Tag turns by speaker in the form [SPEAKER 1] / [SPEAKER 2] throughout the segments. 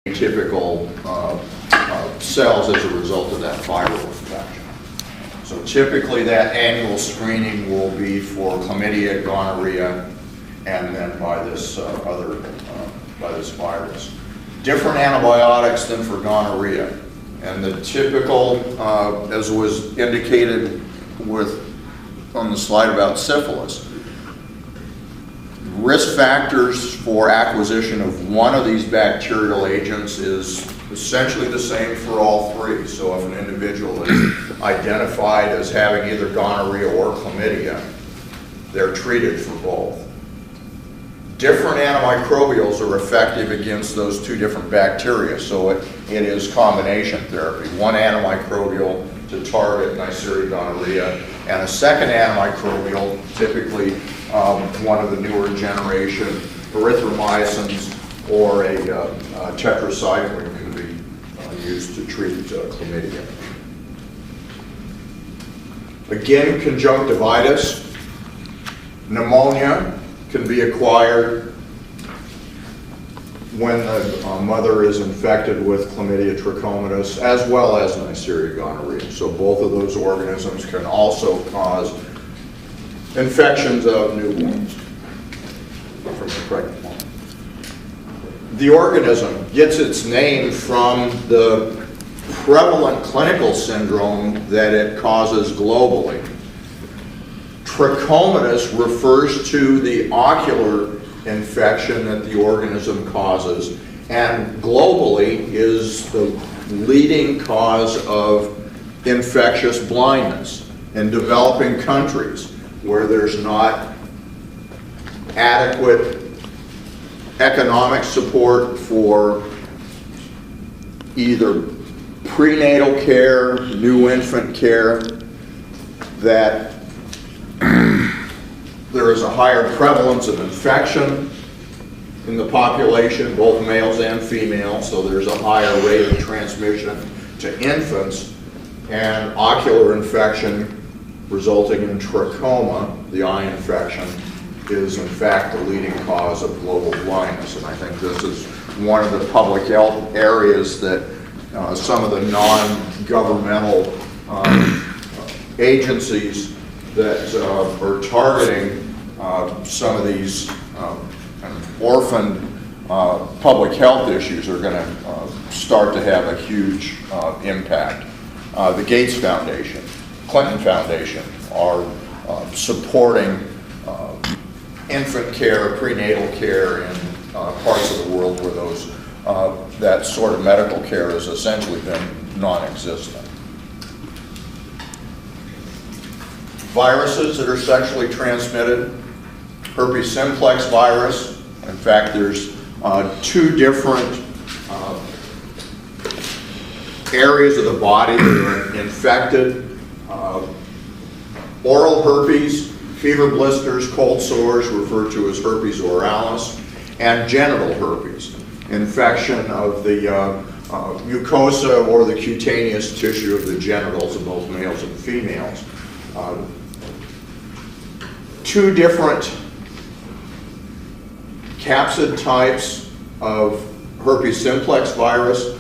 [SPEAKER 1] typical cells as a result of that viral infection. So typically that annual screening will be for chlamydia, gonorrhea, and then by this by this virus. Different antibiotics than for gonorrhea. And the typical, as was indicated on the slide about syphilis, risk factors for acquisition of one of these bacterial agents is essentially the same for all three. So if an individual is identified as having either gonorrhea or chlamydia, they're treated for both. Different antimicrobials are effective against those two different bacteria, so it is combination therapy. One antimicrobial to target Neisseria gonorrhea, and a second antimicrobial, typically one of the newer generation erythromycins or a tetracycline can be used to treat chlamydia. Again, conjunctivitis, pneumonia can be acquired when the mother is infected with chlamydia trachomatis as well as Neisseria gonorrhea. So both of those organisms can also cause infections of newborns from the pregnant woman. The organism gets its name from the prevalent clinical syndrome that it causes globally. Trachomatis refers to the ocular infection that the organism causes, and globally is the leading cause of infectious blindness in developing countries where there's not adequate economic support for either prenatal care, new infant care, that there is a higher prevalence of infection in the population, both males and females, so there's a higher rate of transmission to infants, and ocular infection resulting in trachoma, the eye infection, is in fact the leading cause of global blindness. And I think this is one of the public health areas that some of the non-governmental agencies that are targeting some of these kind of orphaned public health issues are going to start to have a huge impact. The Gates Foundation, Clinton Foundation are supporting infant care, prenatal care in parts of the world where those that sort of medical care has essentially been non-existent. Viruses that are sexually transmitted, herpes simplex virus. In fact, there's two different areas of the body that are infected. Oral herpes, fever blisters, cold sores, referred to as herpes oralis, and genital herpes, infection of the mucosa or the cutaneous tissue of the genitals of both males and females. Two different capsid types of herpes simplex virus.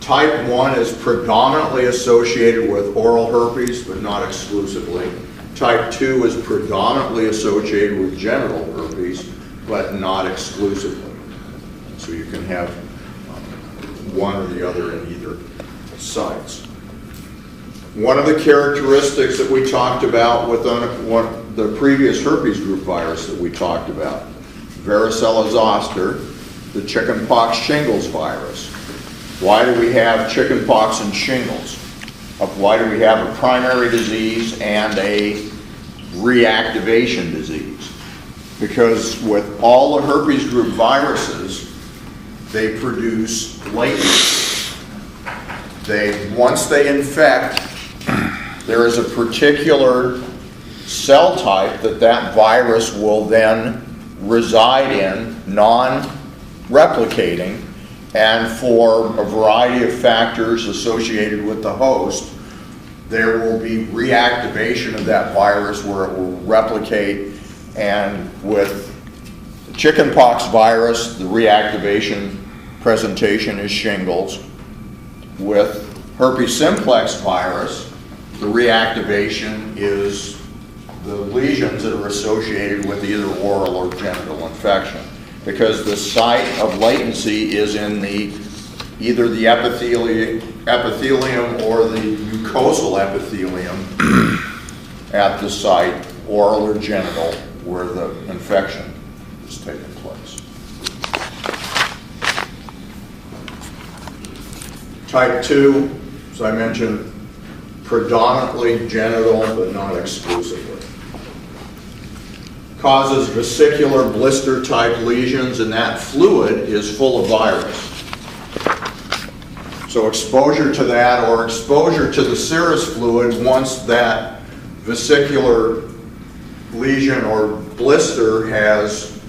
[SPEAKER 1] Type 1 is predominantly associated with oral herpes, but not exclusively. Type 2 is predominantly associated with genital herpes, but not exclusively. So you can have one or the other in either sites. One of the characteristics that we talked about with the previous herpes group virus that we talked about, varicella zoster, the chickenpox shingles virus. Why do we have chickenpox and shingles? Why do we have a primary disease and a reactivation disease? Because with all the herpes group viruses, they produce latent. Once they infect, there is a particular cell type that virus will then reside in, non-replicating, and for a variety of factors associated with the host, there will be reactivation of that virus where it will replicate. And with the chickenpox virus, the reactivation presentation is shingles. With herpes simplex virus, the reactivation is the lesions that are associated with either oral or genital infection, because the site of latency is in either the epithelium or the mucosal epithelium at the site, oral or genital, where the infection is taking place. Type 2, as I mentioned, predominantly genital, but not exclusively. Causes vesicular blister type lesions, and that fluid is full of virus. So exposure to that, or exposure to the serous fluid, once that vesicular lesion or blister has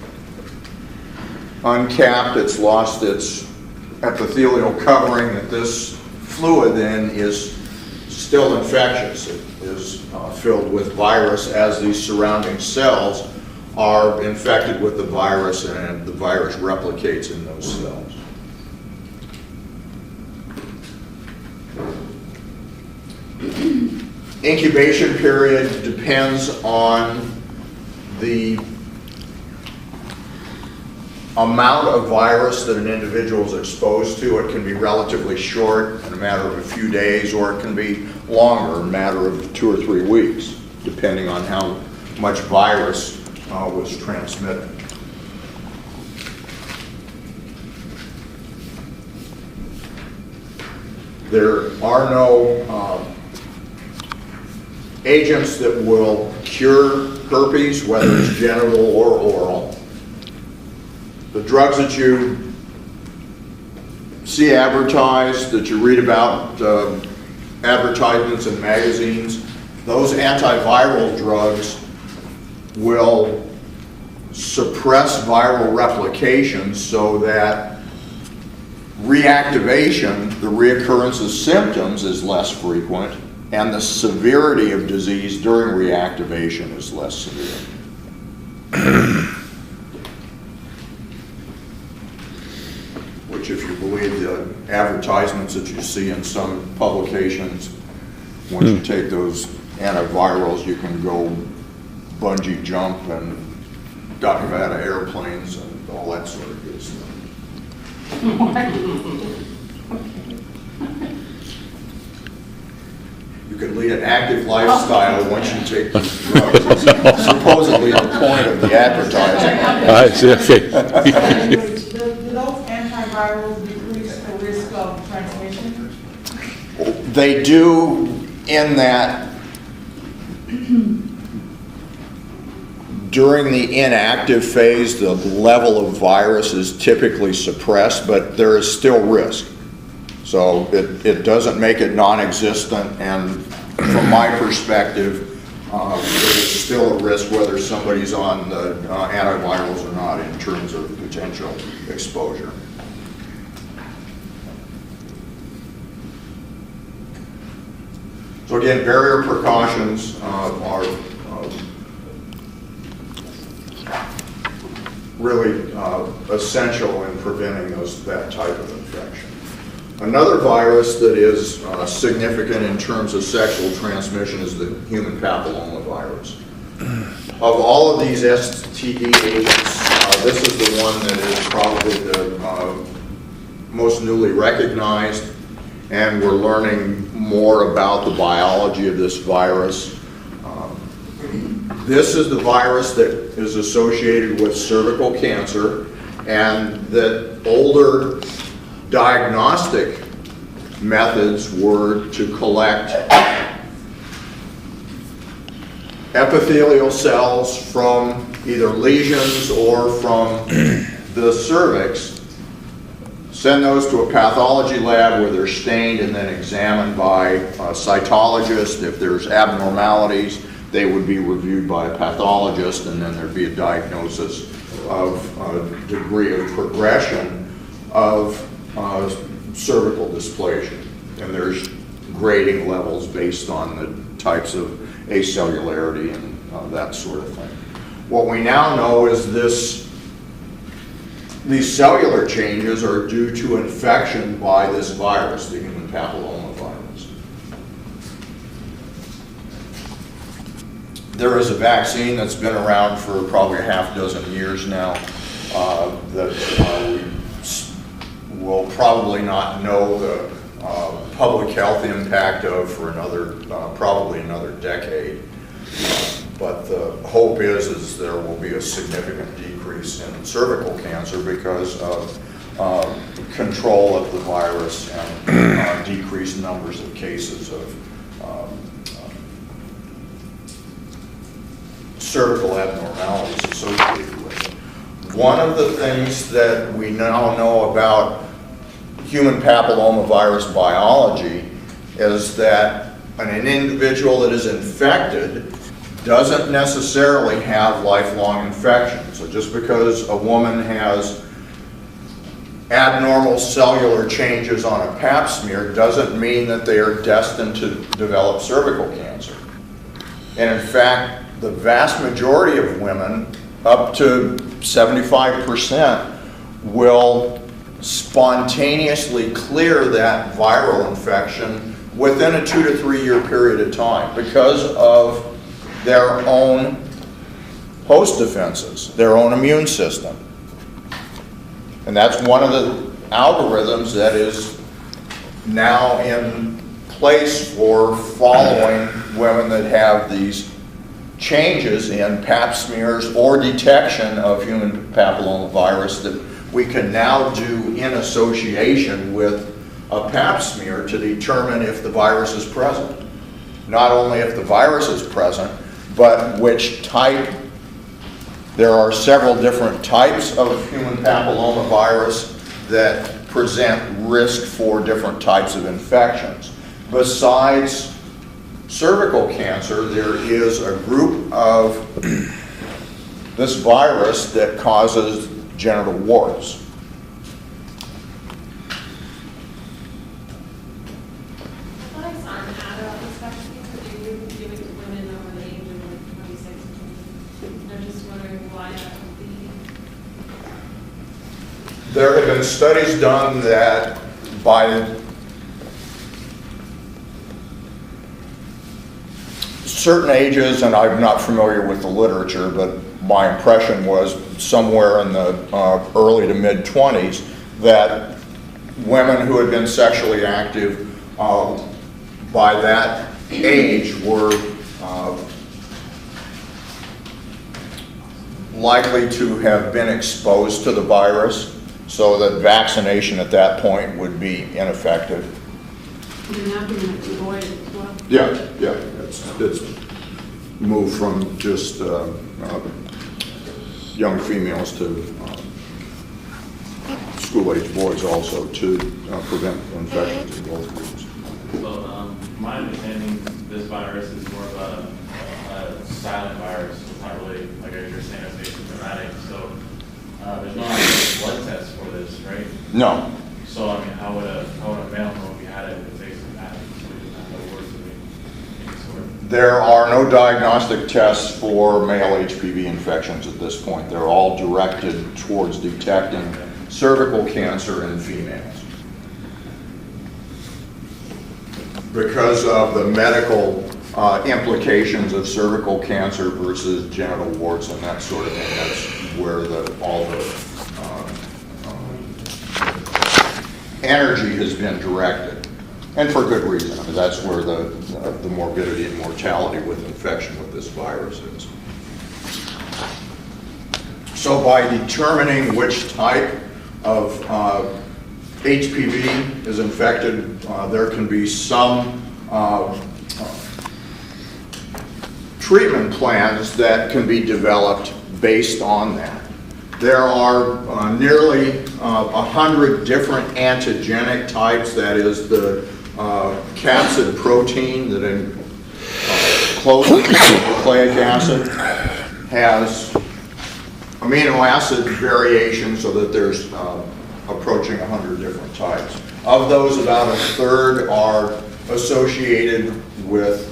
[SPEAKER 1] uncapped, it's lost its epithelial covering, that this fluid then is still infectious. It is filled with virus as these surrounding cells are infected with the virus, and the virus replicates in those cells. Incubation period depends on the amount of virus that an individual is exposed to. It can be relatively short, in a matter of a few days, or it can be longer, in a matter of 2 or 3 weeks, depending on how much virus was transmitted. There are no agents that will cure herpes, whether it's genital or oral. The drugs that you see advertised, that you read about, advertisements in magazines, those antiviral drugs will suppress viral replication so that reactivation, the reoccurrence of symptoms, is less frequent, and the severity of disease during reactivation is less severe. Which, if you believe the advertisements that you see in some publications, once you take those antivirals, you can go bungee jump and dive out of airplanes and all that sort of good stuff. You can lead an active lifestyle once you take these drugs. It's supposedly the point of the advertising.
[SPEAKER 2] I see, okay.
[SPEAKER 3] Do those antivirals decrease the risk of transmission?
[SPEAKER 1] They do, in that during the inactive phase, the level of virus is typically suppressed, but there is still risk. So it doesn't make it non-existent, and from my perspective, there's still a risk whether somebody's on the antivirals or not in terms of potential exposure. So again, barrier precautions are really essential in preventing that type of infection. Another virus that is significant in terms of sexual transmission is the human papillomavirus. Of all of these STD agents, this is the one that is probably the most newly recognized, and we're learning more about the biology of this virus. This is the virus that is associated with cervical cancer, and that older diagnostic methods were to collect epithelial cells from either lesions or from the cervix, send those to a pathology lab where they're stained and then examined by a cytologist. If there's abnormalities, they would be reviewed by a pathologist, and then there'd be a diagnosis of a degree of progression of cervical dysplasia. And there's grading levels based on the types of acellularity and that sort of thing. What we now know is this these cellular changes are due to infection by this virus, the human papillomavirus. There is a vaccine that's been around for probably a half dozen years now that we will probably not know the public health impact of for probably another decade. But the hope is there will be a significant decrease in cervical cancer because of control of the virus and decreased numbers of cases of cervical abnormalities associated with it. One of the things that we now know about human papillomavirus biology is that an individual that is infected doesn't necessarily have lifelong infection. So just because a woman has abnormal cellular changes on a pap smear doesn't mean that they are destined to develop cervical cancer. And in fact, the vast majority of women, up to 75%, will spontaneously clear that viral infection within a 2 to 3 year period of time because of their own host defenses, their own immune system. And that's one of the algorithms that is now in place for following women that have these changes in pap smears or detection of human papillomavirus that we can now do in association with a pap smear to determine if the virus is present. Not only if the virus is present, but which type. There are several different types of human papillomavirus that present risk for different types of infections. Besides cervical cancer, there is a group of this virus that causes genital warts.
[SPEAKER 2] I thought I saw an ad about this vaccine that they would give it to women over the age of like 26 or something. I'm just wondering why that would be.
[SPEAKER 1] There have been studies done that by certain ages, and I'm not familiar with the literature, but my impression was somewhere in the early to mid 20s that women who had been sexually active by that age were likely to have been exposed to the virus, so that vaccination at that point would be ineffective.
[SPEAKER 4] And now doing it to avoid it as well.
[SPEAKER 1] Yeah, it's moved from just young females to school-age boys also to prevent infections in both groups.
[SPEAKER 5] So, my understanding, this virus is more of a silent virus. It's not really, like you're saying, it's asymptomatic. So, there's no actual blood test for this, right?
[SPEAKER 1] No.
[SPEAKER 5] So, I mean, how would a male know if he had it if it's asymptomatic? So he doesn't have no words of any sort.
[SPEAKER 1] There are no diagnostic tests for male HPV infections at this point. They're all directed towards detecting cervical cancer in females. Because of the medical implications of cervical cancer versus genital warts and that sort of thing, that's where all the energy has been directed. And for good reason. I mean, that's where the morbidity and mortality with infection with this virus is. So by determining which type of HPV is infected, there can be some treatment plans that can be developed based on that. There are nearly 100 different antigenic types, that is the capsid protein that encloses nucleic acid has amino acid variations so that there's approaching 100 different types. Of those, about a third are associated with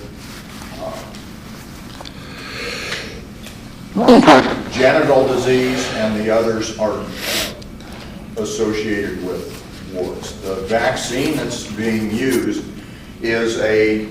[SPEAKER 1] genital disease, and the others are associated with warts. The vaccine that's being used is a